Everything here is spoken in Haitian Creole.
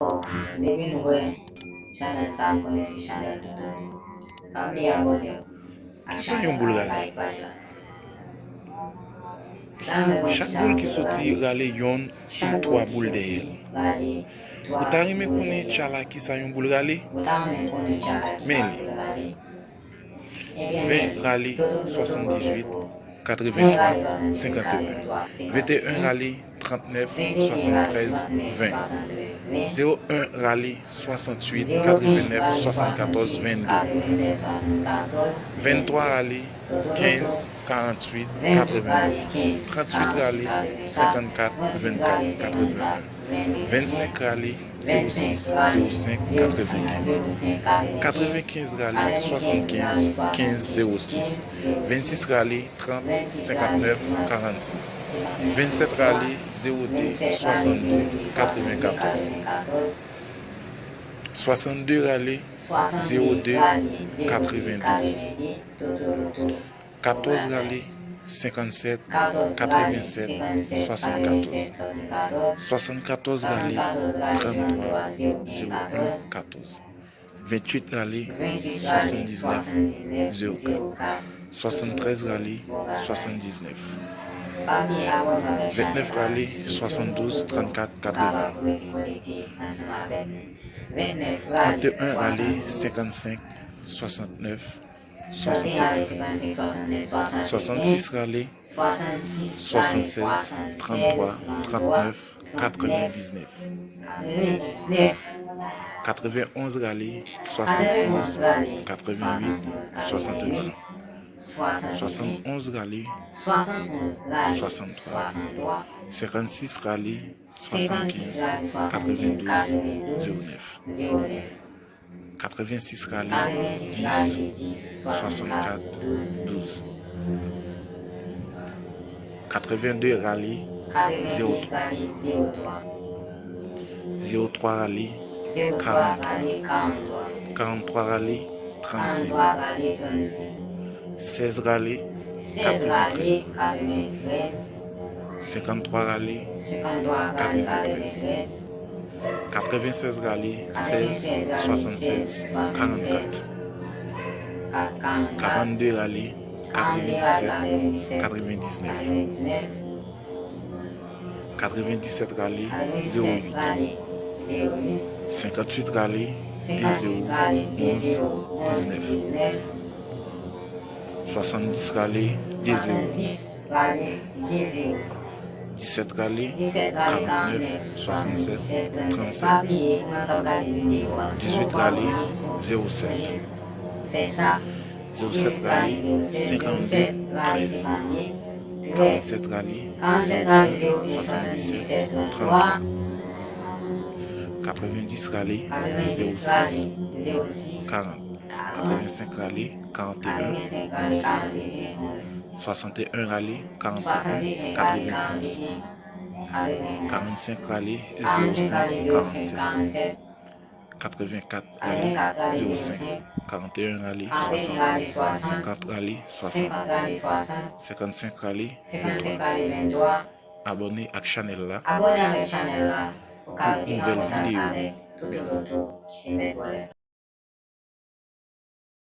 Devi nous channel sa koneksi channel tu abdi abonyo Qui ça yon channel boule la rale? page là. Jamais bon Chaque ça boule qui boule sorti rale. rale yon et Chaque trois boule qui boules derrière. sorti rale Ou toi ta rime boule koné derrière. tchala qui ça yon boule rale? Autant même qu'on est channel Men sa li. boule rale. Eh bien 20 mais rale toto côté 78 pour 20 83 rale 78 51. 83 21 51. rale 39 21 rale 73 39 20. 73 20. 01 rale 68 01 89 rale 74 68 22. 89 74 23 22. rale Toto 15 48 22 rale 89. 15 38 48 rale 84. 54 28 24 rale 81. 54 22 25 rale 25 06 rale 05 06 95. 05 95. 95 rale 95 rale 75 15 75 06. 15 26 06. rale 30 26 rale 59 30 46. 59 27 rale 02 27 rale 62 02 62 94. 94. 62 rale 62 02 rale 02 92. 92. Toto Loto. 14 rale 57 14 rale 87 57 74. 87 74. 74 rale 74 rale 33 33 01 01 14. 14. 28 rale 28 rale 79 79 04. 04. 73 rale 79. Parmi abonne avec channel 29 là, rale si tout 72 tout 34 80. capable de connecter ensemble avec nous. 29 rale 31 rale 72. 55 69 31 rale 61. 55 69 61. 66 rale 66 rale 76 33 76 33 39 39 99. 99. 91 rale 91 71 rale 88 71 61. 88 61. 71 rale 71 rale 63. 63. 56 rale 56 75 rale 75 92 92 09. 09. 86 rale 86 10 rale 10 64 64 12. 12. 82 rale 82 03. rale 03. 03 rale 03 43. rale 43. 43 rale 35. 43 rale 35. 16 rale 16 rale 93. 93. 53 rale 53 rale 93. 93. 96 rale 16 96 rale 16 76 76 44. 44. 42 rale 42 rale 97 97 99. 99. 97 rale 97 08. rale 08. 58 rale 58 rale 10 11 19. 19. 70 rale 10 70 rale 10. 17 rale 17 rale 49 49 67 67 37. 37. Pas oublier, on entend regarder vidéo. 18 rale 07. Fais ça. 07 rale 52 13. 47 rale 47 rale 77 77 33. 33. 90 rale 86 06 rale 06 40. 40. 85 rale 41 85 rale 11. 41 61 rale 41 61 rale 91. 41 45 rale 45 rale 05 05 47. 47. 84 rale 84 rale 05. 05. 41 rale 41 60. rale 60. 50 rale 60. 50 rale 60. 55 rale 55 23. rale 23. Abonne ak chanel la Abonnez avec channel là pour pour garder en nouvelle contact vidéo. avec tout le Merci. monde qui s'y met pour